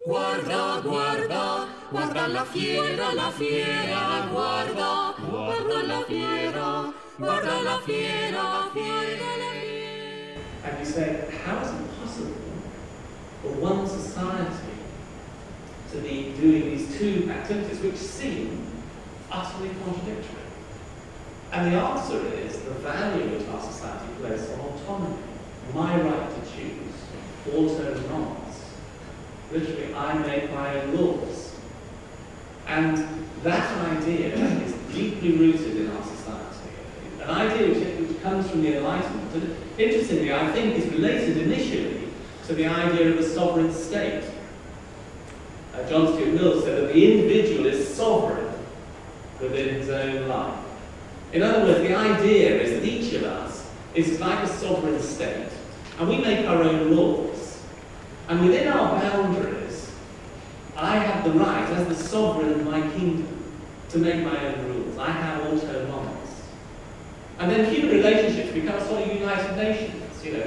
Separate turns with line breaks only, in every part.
Guarda, guarda, guarda la fiera, guarda, guarda la fiera, guarda la fiera, la fiera.
And you say, how is it possible for one society to be doing these two activities which seem utterly contradictory? And the answer is the value which our society places on autonomy, my right to choose, autonomous. Literally, I make my own laws. And that idea is deeply rooted in our society. An idea which comes from the Enlightenment. And interestingly, I think is related initially to the idea of a sovereign state. John Stuart Mill said that the individual is sovereign within his own life. In other words, the idea is that each of us is like a sovereign state, and we make our own laws. And within our boundaries, I have the right, as the sovereign of my kingdom, to make my own rules. I have autonomous. And then human relationships become a sort of United Nations. You know,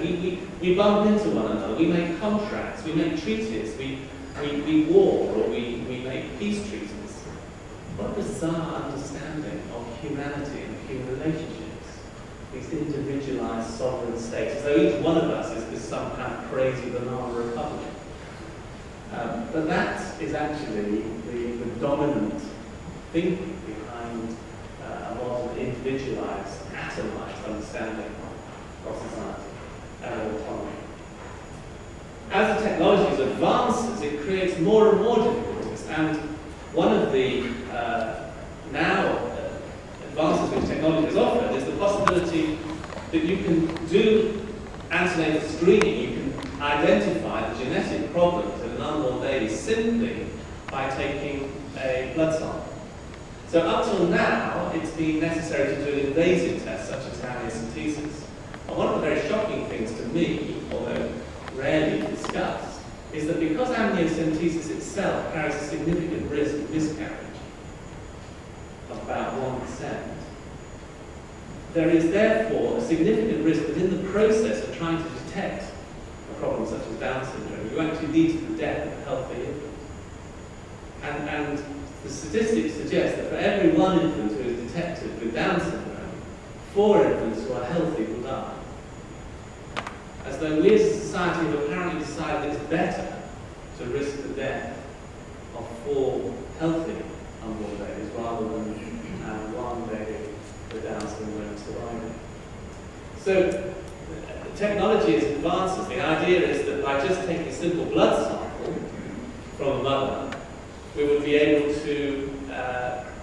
we bump into one another, we make contracts, we make treaties, we war, or we make peace treaties. What a bizarre understanding of humanity and human relationships. These individualized sovereign states, as though each one of us is some kind of crazy banana republic. But that is actually the dominant thinking behind a lot of individualized, atomized understanding of society and autonomy. As the technology advances, it creates more and more difficulties, and one of the advances which technology has offered is the possibility that you can do antenatal screening, you can identify the genetic problems in an unborn baby simply by taking a blood sample. So up till now, it's been necessary to do an invasive test such as amniocentesis. And one of the very shocking things to me, although rarely discussed, is that because amniocentesis itself carries a significant risk of miscarriage, of about 1%, there is therefore a significant risk that in the process of trying to detect a problem such as Down syndrome, you actually lead to the death of a healthy infant. And the statistics suggest that for every one infant who is detected with Down syndrome, 4 infants who are healthy will die. As though we as a society have apparently decided that it's better to risk the death of 4 healthy unborn babies rather than one baby with Down syndrome surviving. So technology is advances. The idea is that by just taking a simple blood sample from a mother, we would be able to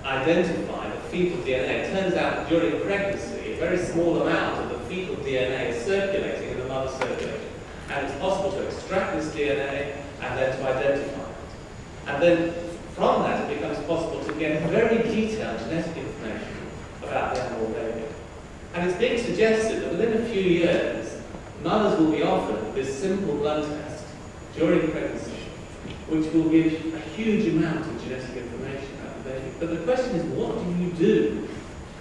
identify the fetal DNA. It turns out that during pregnancy, a very small amount of the fetal DNA is circulating in the mother's circulation. And it's possible to extract this DNA and then to identify it. And then from that, it becomes possible to get very detailed genetic information about the unborn baby. And it's being suggested that within a few years, mothers will be offered this simple blood test during pregnancy, which will give a huge amount of genetic information about the baby. But the question is, what do you do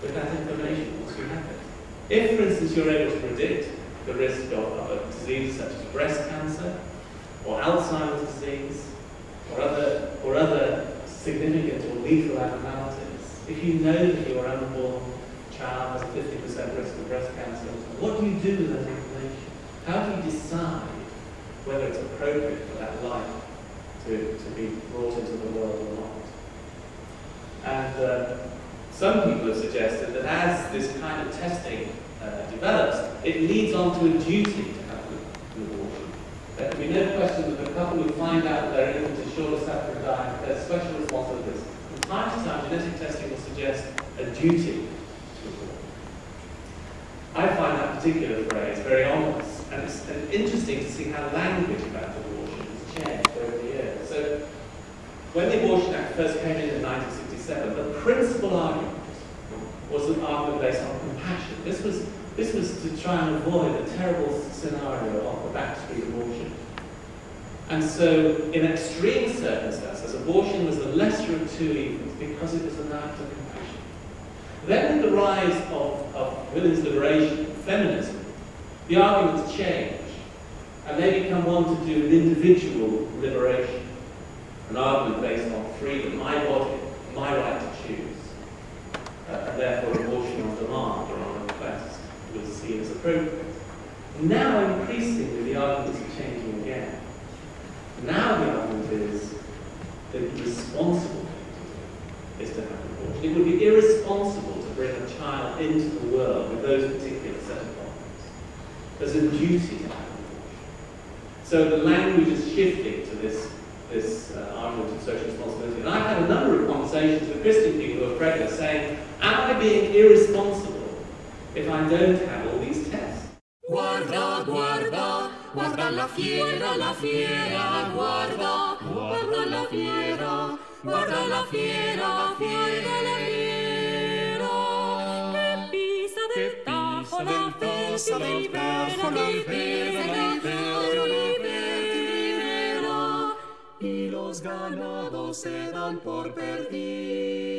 with that information once you have it? If, for instance, you're able to predict the risk of a disease such as breast cancer, or Alzheimer's disease, or other significant or lethal abnormalities, if you know that your unborn child has a 50% risk of breast cancer, what do you do with that information? How do you decide whether it's appropriate for that life to be brought into the world or not? And some people have suggested that as this kind of testing develops, it leads on to a duty to have an abortion. There can be no question that the couple who find out that their infant is short of saccharine diet, there's special responsibilities. From time to time, genetic testing will suggest a duty to abort. I find that particular phrase very ominous, and it's interesting to see how language about abortion has changed over the years. So, when the Abortion Act first came in 1967, the principal argument was an argument based on compassion. This was to try and avoid a terrible scenario of the backstreet abortion. And so, in extreme circumstances, abortion was the lesser of 2 evils because it was an act of compassion. Then with the rise of women's liberation, feminism, the arguments change, and they become one to do with individual liberation. an argument based on freedom, my body, my right to choose, and therefore abortion on demand or on request was seen as appropriate. Now, increasingly, the arguments are changing again. Now the argument is that the responsible thing to do is to have an abortion. It would be irresponsible to bring a child into the world with those particular set of problems. There's a duty to have an abortion. So the language is shifting to this argument of social responsibility. And I've had a number of conversations with Christian people who are pregnant saying, am I being irresponsible if I don't have all these tests?
Guarda, guarda, guarda la fiera, guarda, guarda la fiera, guarda la fiera, fiera la fiera, que pisa del tajo la libera, y los ganados se dan por perdidos.